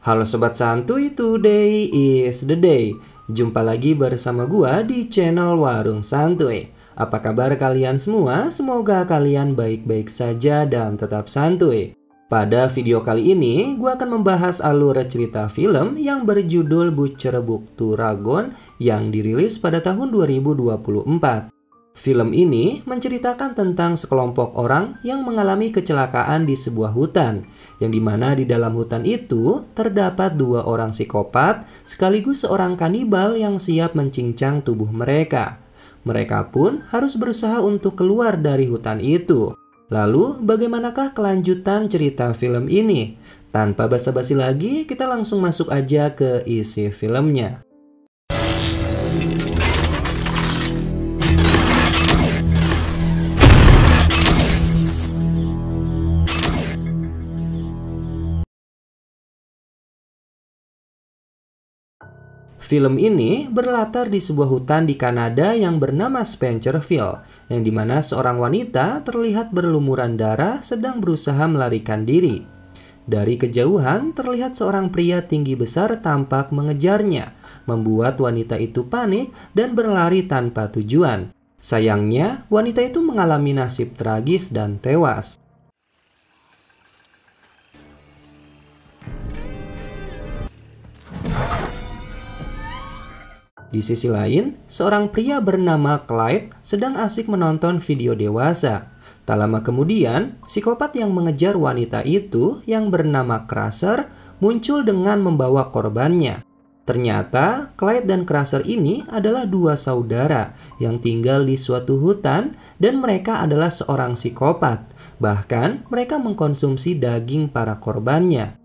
Halo Sobat Santuy, today is the day. Jumpa lagi bersama gua di channel Warung Santuy. Apa kabar kalian semua? Semoga kalian baik-baik saja dan tetap santuy. Pada video kali ini, gua akan membahas alur cerita film yang berjudul Butcherbuk Dragon yang dirilis pada tahun 2024. Film ini menceritakan tentang sekelompok orang yang mengalami kecelakaan di sebuah hutan, yang dimana di dalam hutan itu terdapat dua orang psikopat sekaligus seorang kanibal yang siap mencincang tubuh mereka. Mereka pun harus berusaha untuk keluar dari hutan itu. Lalu bagaimanakah kelanjutan cerita film ini? Tanpa basa-basi lagi, kita langsung masuk aja ke isi filmnya. Film ini berlatar di sebuah hutan di Kanada yang bernama Spencerville, yang dimana seorang wanita terlihat berlumuran darah sedang berusaha melarikan diri. Dari kejauhan terlihat seorang pria tinggi besar tampak mengejarnya, membuat wanita itu panik dan berlari tanpa tujuan. Sayangnya, wanita itu mengalami nasib tragis dan tewas. Di sisi lain, seorang pria bernama Clyde sedang asik menonton video dewasa. Tak lama kemudian, psikopat yang mengejar wanita itu yang bernama Crusher muncul dengan membawa korbannya. Ternyata, Clyde dan Crusher ini adalah dua saudara yang tinggal di suatu hutan dan mereka adalah seorang psikopat. Bahkan, mereka mengkonsumsi daging para korbannya.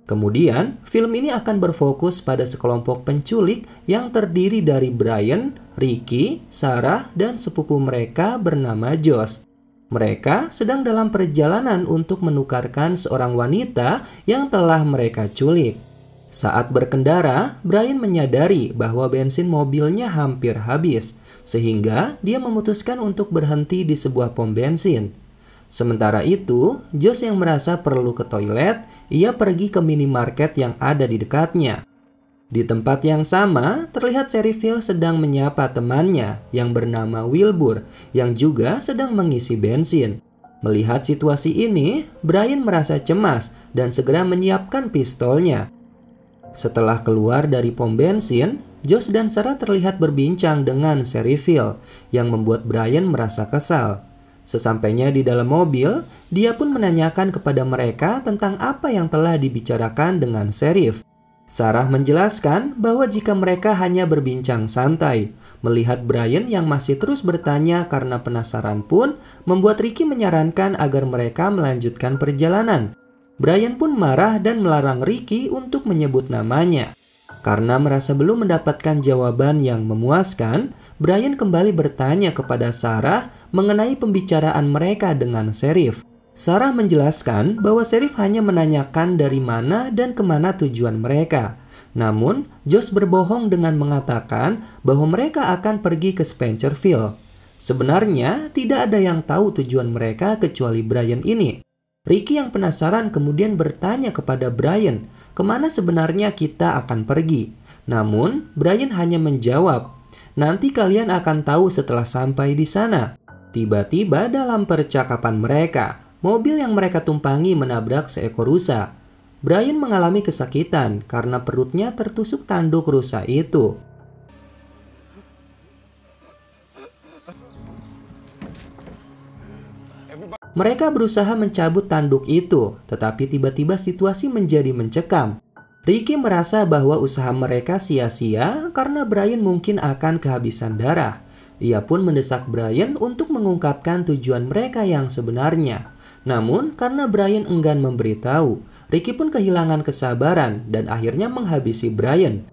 Kemudian, film ini akan berfokus pada sekelompok penculik yang terdiri dari Brian, Ricky, Sarah, dan sepupu mereka bernama Josh. Mereka sedang dalam perjalanan untuk menukarkan seorang wanita yang telah mereka culik. Saat berkendara, Brian menyadari bahwa bensin mobilnya hampir habis, sehingga dia memutuskan untuk berhenti di sebuah pom bensin. Sementara itu, Josh yang merasa perlu ke toilet, ia pergi ke minimarket yang ada di dekatnya. Di tempat yang sama, terlihat Sheriff Hill sedang menyapa temannya yang bernama Wilbur, yang juga sedang mengisi bensin. Melihat situasi ini, Brian merasa cemas dan segera menyiapkan pistolnya. Setelah keluar dari pom bensin, Josh dan Sarah terlihat berbincang dengan Sheriff Hill, yang membuat Brian merasa kesal. Sesampainya di dalam mobil, dia pun menanyakan kepada mereka tentang apa yang telah dibicarakan dengan Sheriff. Sarah menjelaskan bahwa jika mereka hanya berbincang santai, melihat Brian yang masih terus bertanya karena penasaran pun membuat Ricky menyarankan agar mereka melanjutkan perjalanan. Brian pun marah dan melarang Ricky untuk menyebut namanya. Karena merasa belum mendapatkan jawaban yang memuaskan, Brian kembali bertanya kepada Sarah mengenai pembicaraan mereka dengan Sheriff. Sarah menjelaskan bahwa Sheriff hanya menanyakan dari mana dan kemana tujuan mereka. Namun, Josh berbohong dengan mengatakan bahwa mereka akan pergi ke Spencerville. Sebenarnya, tidak ada yang tahu tujuan mereka kecuali Brian ini. Ricky yang penasaran kemudian bertanya kepada Brian, kemana sebenarnya kita akan pergi? Namun, Brian hanya menjawab, nanti kalian akan tahu setelah sampai di sana. Tiba-tiba dalam percakapan mereka, mobil yang mereka tumpangi menabrak seekor rusa. Brian mengalami kesakitan karena perutnya tertusuk tanduk rusa itu. Mereka berusaha mencabut tanduk itu, tetapi tiba-tiba situasi menjadi mencekam. Ricky merasa bahwa usaha mereka sia-sia karena Brian mungkin akan kehabisan darah. Ia pun mendesak Brian untuk mengungkapkan tujuan mereka yang sebenarnya. Namun, karena Brian enggan memberitahu, Ricky pun kehilangan kesabaran dan akhirnya menghabisi Brian.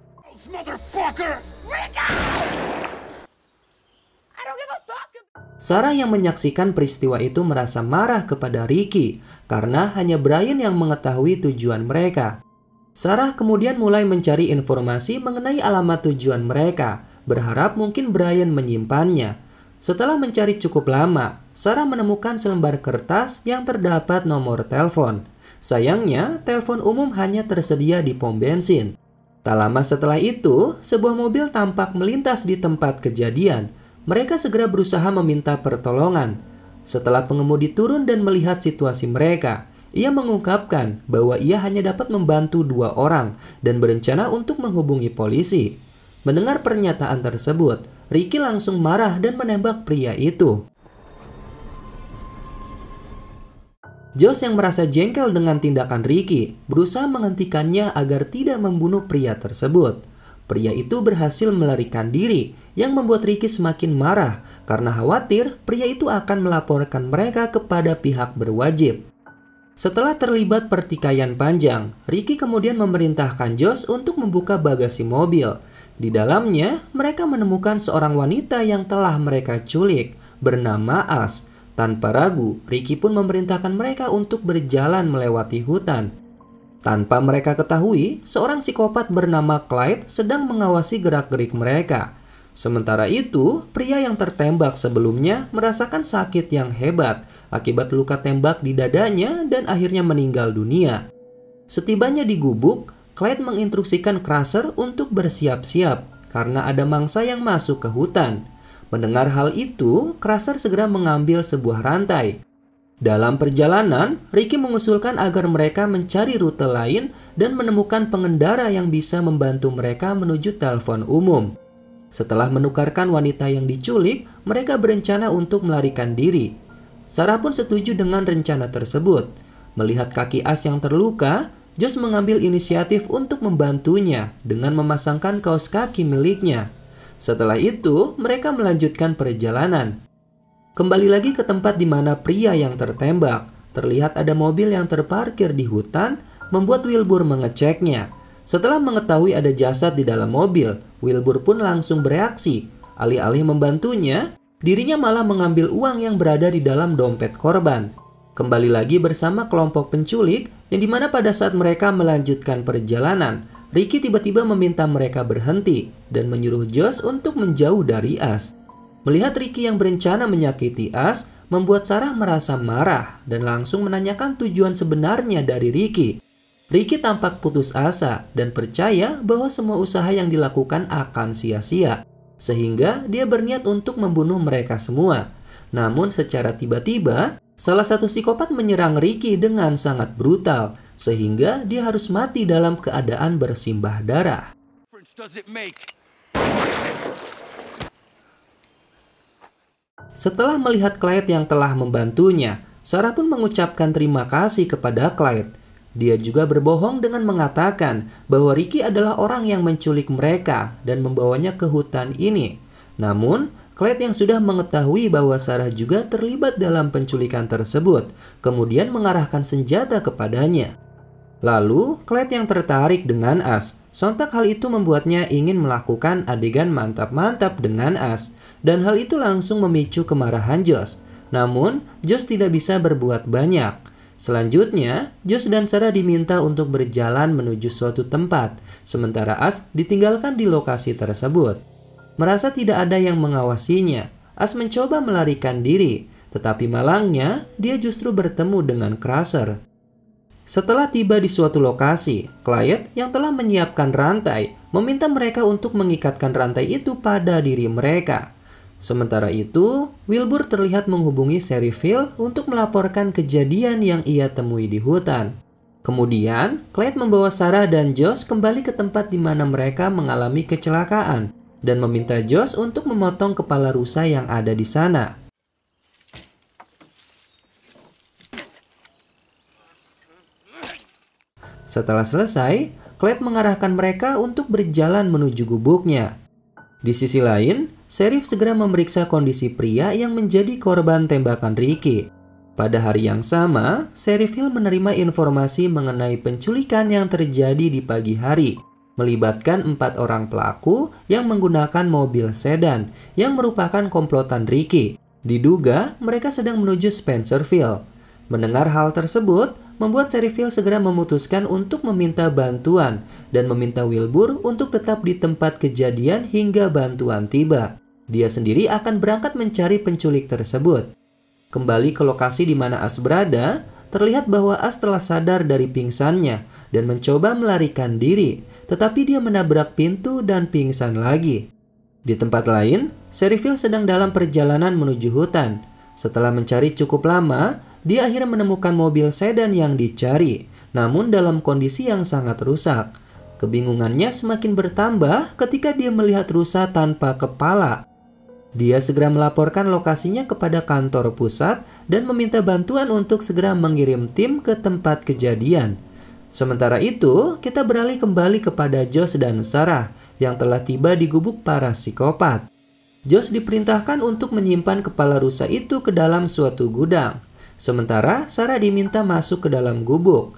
Sarah yang menyaksikan peristiwa itu merasa marah kepada Ricky karena hanya Brian yang mengetahui tujuan mereka. Sarah kemudian mulai mencari informasi mengenai alamat tujuan mereka, berharap mungkin Brian menyimpannya. Setelah mencari cukup lama, Sarah menemukan selembar kertas yang terdapat nomor telepon. Sayangnya, telepon umum hanya tersedia di pom bensin. Tak lama setelah itu, sebuah mobil tampak melintas di tempat kejadian. Mereka segera berusaha meminta pertolongan. Setelah pengemudi turun dan melihat situasi mereka, ia mengungkapkan bahwa ia hanya dapat membantu 2 orang dan berencana untuk menghubungi polisi. Mendengar pernyataan tersebut, Ricky langsung marah dan menembak pria itu. Josh yang merasa jengkel dengan tindakan Ricky berusaha menghentikannya agar tidak membunuh pria tersebut. Pria itu berhasil melarikan diri yang membuat Ricky semakin marah karena khawatir pria itu akan melaporkan mereka kepada pihak berwajib. Setelah terlibat pertikaian panjang, Ricky kemudian memerintahkan Josh untuk membuka bagasi mobil. Di dalamnya, mereka menemukan seorang wanita yang telah mereka culik bernama Ash. Tanpa ragu, Ricky pun memerintahkan mereka untuk berjalan melewati hutan. Tanpa mereka ketahui, seorang psikopat bernama Clyde sedang mengawasi gerak-gerik mereka. Sementara itu, pria yang tertembak sebelumnya merasakan sakit yang hebat akibat luka tembak di dadanya dan akhirnya meninggal dunia. Setibanya di gubuk, Clyde menginstruksikan Crusher untuk bersiap-siap karena ada mangsa yang masuk ke hutan. Mendengar hal itu, Crusher segera mengambil sebuah rantai. Dalam perjalanan, Ricky mengusulkan agar mereka mencari rute lain dan menemukan pengendara yang bisa membantu mereka menuju telepon umum. Setelah menukarkan wanita yang diculik, mereka berencana untuk melarikan diri. Sarah pun setuju dengan rencana tersebut. Melihat kaki Ash yang terluka, Josh mengambil inisiatif untuk membantunya dengan memasangkan kaos kaki miliknya. Setelah itu, mereka melanjutkan perjalanan. Kembali lagi ke tempat di mana pria yang tertembak. Terlihat ada mobil yang terparkir di hutan, membuat Wilbur mengeceknya. Setelah mengetahui ada jasad di dalam mobil, Wilbur pun langsung bereaksi. Alih-alih membantunya, dirinya malah mengambil uang yang berada di dalam dompet korban. Kembali lagi bersama kelompok penculik, yang dimana pada saat mereka melanjutkan perjalanan, Ricky tiba-tiba meminta mereka berhenti dan menyuruh Josh untuk menjauh dari Ash. Melihat Ricky yang berencana menyakiti Ash, membuat Sarah merasa marah dan langsung menanyakan tujuan sebenarnya dari Ricky. Ricky tampak putus asa dan percaya bahwa semua usaha yang dilakukan akan sia-sia, sehingga dia berniat untuk membunuh mereka semua. Namun secara tiba-tiba, salah satu psikopat menyerang Ricky dengan sangat brutal, sehingga dia harus mati dalam keadaan bersimbah darah. Setelah melihat Clyde yang telah membantunya, Sarah pun mengucapkan terima kasih kepada Clyde. Dia juga berbohong dengan mengatakan bahwa Ricky adalah orang yang menculik mereka dan membawanya ke hutan ini. Namun, Clyde yang sudah mengetahui bahwa Sarah juga terlibat dalam penculikan tersebut, kemudian mengarahkan senjata kepadanya. Lalu, Clyde yang tertarik dengan Ash. Sontak hal itu membuatnya ingin melakukan adegan mantap-mantap dengan Ash. Dan hal itu langsung memicu kemarahan Josh. Namun, Josh tidak bisa berbuat banyak. Selanjutnya, Josh dan Sarah diminta untuk berjalan menuju suatu tempat. Sementara Ash ditinggalkan di lokasi tersebut. Merasa tidak ada yang mengawasinya, Ash mencoba melarikan diri. Tetapi malangnya, dia justru bertemu dengan Crusher. Setelah tiba di suatu lokasi, Clyde yang telah menyiapkan rantai meminta mereka untuk mengikatkan rantai itu pada diri mereka. Sementara itu, Wilbur terlihat menghubungi Sheriff Hill untuk melaporkan kejadian yang ia temui di hutan. Kemudian, Clyde membawa Sarah dan Josh kembali ke tempat di mana mereka mengalami kecelakaan dan meminta Josh untuk memotong kepala rusa yang ada di sana. Setelah selesai, Clyde mengarahkan mereka untuk berjalan menuju gubuknya. Di sisi lain, Sheriff segera memeriksa kondisi pria yang menjadi korban tembakan Ricky. Pada hari yang sama, Sheriff Hill menerima informasi mengenai penculikan yang terjadi di pagi hari, melibatkan 4 orang pelaku yang menggunakan mobil sedan yang merupakan komplotan Ricky. Diduga mereka sedang menuju Spencerville. Mendengar hal tersebut, membuat Sheriff Hill segera memutuskan untuk meminta bantuan dan meminta Wilbur untuk tetap di tempat kejadian hingga bantuan tiba. Dia sendiri akan berangkat mencari penculik tersebut. Kembali ke lokasi di mana Ash berada, terlihat bahwa As telah sadar dari pingsannya dan mencoba melarikan diri, tetapi dia menabrak pintu dan pingsan lagi. Di tempat lain, Sherifil sedang dalam perjalanan menuju hutan. Setelah mencari cukup lama, dia akhirnya menemukan mobil sedan yang dicari, namun dalam kondisi yang sangat rusak. Kebingungannya semakin bertambah ketika dia melihat rusa tanpa kepala. Dia segera melaporkan lokasinya kepada kantor pusat dan meminta bantuan untuk segera mengirim tim ke tempat kejadian. Sementara itu, kita beralih kembali kepada Josh dan Sarah yang telah tiba di gubuk para psikopat. Josh diperintahkan untuk menyimpan kepala rusa itu ke dalam suatu gudang. Sementara Sarah diminta masuk ke dalam gubuk.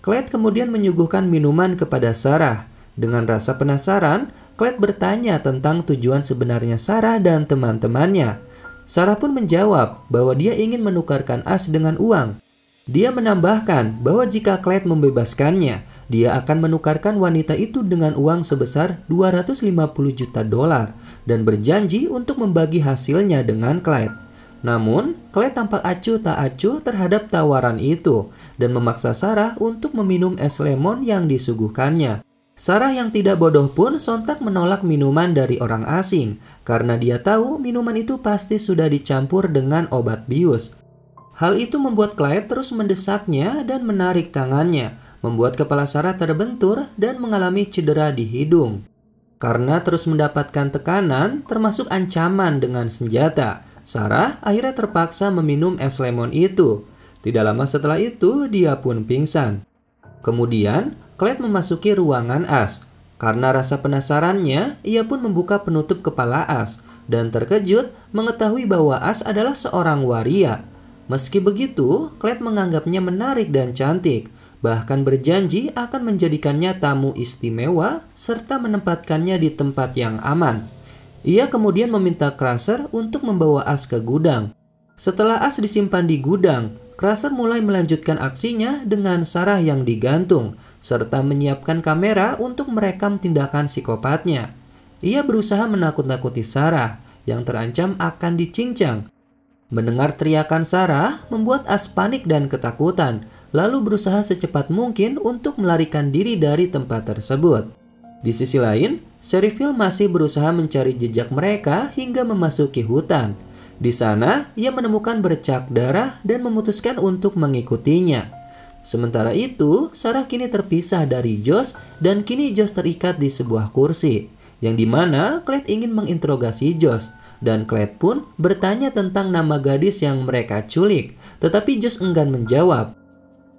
Clyde kemudian menyuguhkan minuman kepada Sarah. Dengan rasa penasaran, Clyde bertanya tentang tujuan sebenarnya Sarah dan teman-temannya. Sarah pun menjawab bahwa dia ingin menukarkan As dengan uang. Dia menambahkan bahwa jika Clyde membebaskannya, dia akan menukarkan wanita itu dengan uang sebesar 250 juta dolar dan berjanji untuk membagi hasilnya dengan Clyde. Namun, Clyde tampak acuh tak acuh terhadap tawaran itu dan memaksa Sarah untuk meminum es lemon yang disuguhkannya. Sarah yang tidak bodoh pun sontak menolak minuman dari orang asing karena dia tahu minuman itu pasti sudah dicampur dengan obat bius. Hal itu membuat Clyde terus mendesaknya dan menarik tangannya, membuat kepala Sarah terbentur dan mengalami cedera di hidung. Karena terus mendapatkan tekanan, termasuk ancaman dengan senjata, Sarah akhirnya terpaksa meminum es lemon itu. Tidak lama setelah itu, dia pun pingsan. Kemudian, Clyde memasuki ruangan As. Karena rasa penasarannya, ia pun membuka penutup kepala As dan terkejut mengetahui bahwa As adalah seorang waria. Meski begitu, Clyde menganggapnya menarik dan cantik, bahkan berjanji akan menjadikannya tamu istimewa serta menempatkannya di tempat yang aman. Ia kemudian meminta Crusher untuk membawa As ke gudang. Setelah As disimpan di gudang, Crusher mulai melanjutkan aksinya dengan Sarah yang digantung, serta menyiapkan kamera untuk merekam tindakan psikopatnya. Ia berusaha menakut-nakuti Sarah yang terancam akan dicincang. Mendengar teriakan Sarah membuat As panik dan ketakutan, lalu berusaha secepat mungkin untuk melarikan diri dari tempat tersebut. Di sisi lain, Sherifil masih berusaha mencari jejak mereka hingga memasuki hutan. Di sana, ia menemukan bercak darah dan memutuskan untuk mengikutinya. Sementara itu, Sarah kini terpisah dari Josh dan kini Josh terikat di sebuah kursi, yang dimana Clyde ingin menginterogasi Josh, dan Clyde pun bertanya tentang nama gadis yang mereka culik, tetapi Josh enggan menjawab.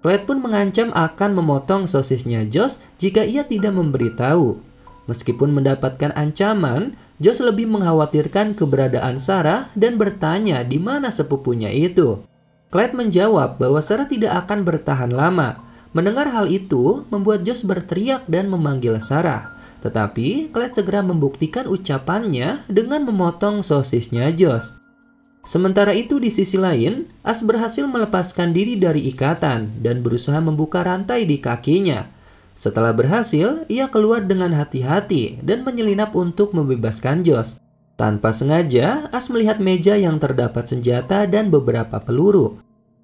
Clyde pun mengancam akan memotong sosisnya Josh jika ia tidak memberitahu. Meskipun mendapatkan ancaman, Josh lebih mengkhawatirkan keberadaan Sarah dan bertanya di mana sepupunya itu. Clyde menjawab bahwa Sarah tidak akan bertahan lama. Mendengar hal itu, membuat Josh berteriak dan memanggil Sarah. Tetapi, Clyde segera membuktikan ucapannya dengan memotong sosisnya Josh. Sementara itu di sisi lain, As berhasil melepaskan diri dari ikatan dan berusaha membuka rantai di kakinya. Setelah berhasil, ia keluar dengan hati-hati dan menyelinap untuk membebaskan Josh. Tanpa sengaja, As melihat meja yang terdapat senjata dan beberapa peluru.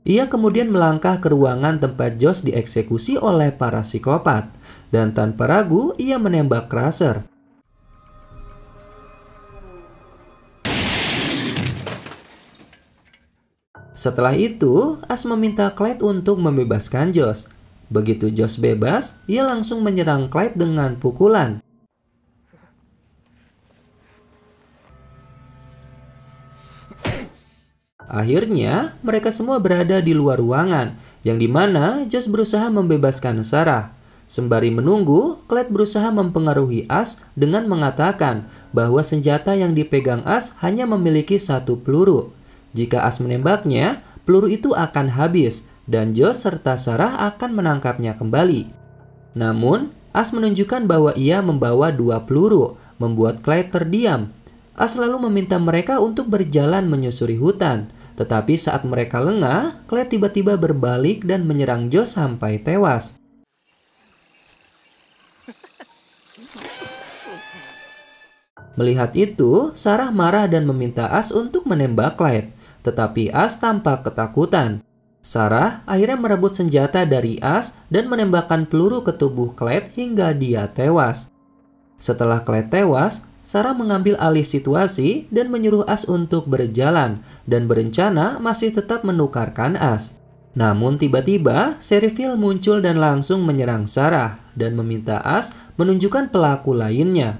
Ia kemudian melangkah ke ruangan tempat Josh dieksekusi oleh para psikopat, dan tanpa ragu ia menembak Crusher. Setelah itu, As meminta Clyde untuk membebaskan Josh. Begitu Josh bebas, ia langsung menyerang Clyde dengan pukulan. Akhirnya, mereka semua berada di luar ruangan, yang dimana Josh berusaha membebaskan Sarah. Sembari menunggu, Clyde berusaha mempengaruhi As dengan mengatakan bahwa senjata yang dipegang As hanya memiliki satu peluru. Jika As menembaknya, peluru itu akan habis dan Josh serta Sarah akan menangkapnya kembali. Namun, As menunjukkan bahwa ia membawa 2 peluru, membuat Clyde terdiam. As lalu meminta mereka untuk berjalan menyusuri hutan. Tetapi saat mereka lengah, Clyde tiba-tiba berbalik dan menyerang Josh sampai tewas. Melihat itu, Sarah marah dan meminta As untuk menembak Clyde. Tetapi As tampak ketakutan. Sarah akhirnya merebut senjata dari As dan menembakkan peluru ke tubuh Clyde hingga dia tewas. Setelah Clyde tewas, Sarah mengambil alih situasi dan menyuruh As untuk berjalan dan berencana masih tetap menukarkan As. Namun tiba-tiba Sheriff Hill muncul dan langsung menyerang Sarah dan meminta As menunjukkan pelaku lainnya.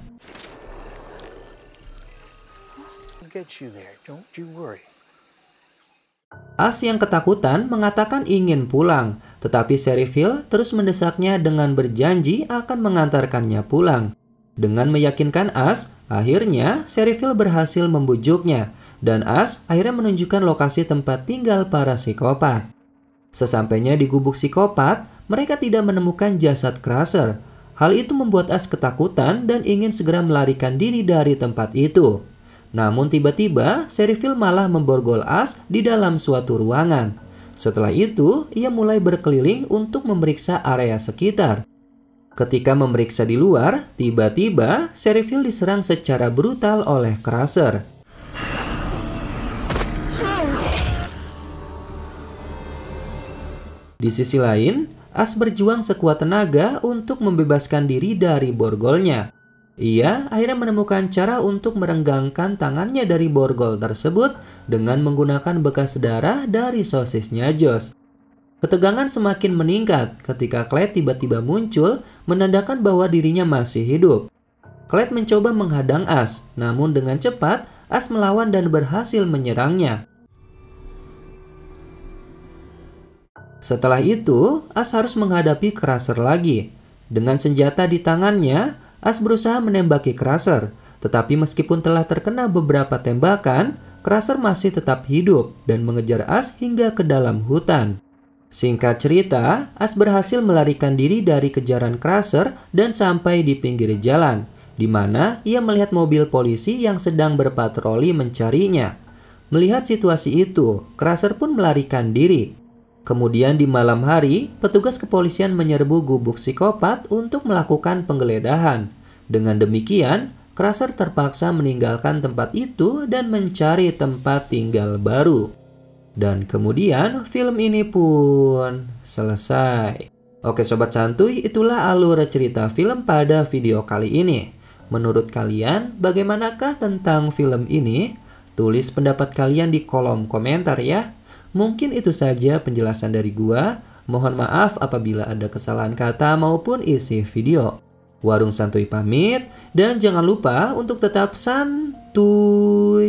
As yang ketakutan mengatakan ingin pulang, tetapi Sheriff Hill terus mendesaknya dengan berjanji akan mengantarkannya pulang. Dengan meyakinkan As, akhirnya Sheriff Hill berhasil membujuknya, dan As akhirnya menunjukkan lokasi tempat tinggal para psikopat. Sesampainya di gubuk psikopat, mereka tidak menemukan jasad Crusher. Hal itu membuat As ketakutan dan ingin segera melarikan diri dari tempat itu. Namun tiba-tiba, Sheriff Hill malah memborgol As di dalam suatu ruangan. Setelah itu, ia mulai berkeliling untuk memeriksa area sekitar. Ketika memeriksa di luar, tiba-tiba Sheriff Hill diserang secara brutal oleh Crusher. Di sisi lain, As berjuang sekuat tenaga untuk membebaskan diri dari borgolnya. Ia akhirnya menemukan cara untuk merenggangkan tangannya dari borgol tersebut dengan menggunakan bekas darah dari sosisnya Josh. Ketegangan semakin meningkat ketika Clyde tiba-tiba muncul menandakan bahwa dirinya masih hidup. Clyde mencoba menghadang As, namun dengan cepat As melawan dan berhasil menyerangnya. Setelah itu, As harus menghadapi Crusher lagi. Dengan senjata di tangannya, As berusaha menembaki Crusher, tetapi meskipun telah terkena beberapa tembakan, Crusher masih tetap hidup dan mengejar As hingga ke dalam hutan. Singkat cerita, As berhasil melarikan diri dari kejaran Crusher dan sampai di pinggir jalan, di mana ia melihat mobil polisi yang sedang berpatroli mencarinya. Melihat situasi itu, Crusher pun melarikan diri. Kemudian di malam hari, petugas kepolisian menyerbu gubuk psikopat untuk melakukan penggeledahan. Dengan demikian, Crusher terpaksa meninggalkan tempat itu dan mencari tempat tinggal baru. Dan kemudian film ini pun selesai. Oke sobat santuy, itulah alur cerita film pada video kali ini. Menurut kalian, bagaimanakah tentang film ini? Tulis pendapat kalian di kolom komentar ya. Mungkin itu saja penjelasan dari gua. Mohon maaf apabila ada kesalahan kata maupun isi video. Warung Santuy pamit, dan jangan lupa untuk tetap santuy.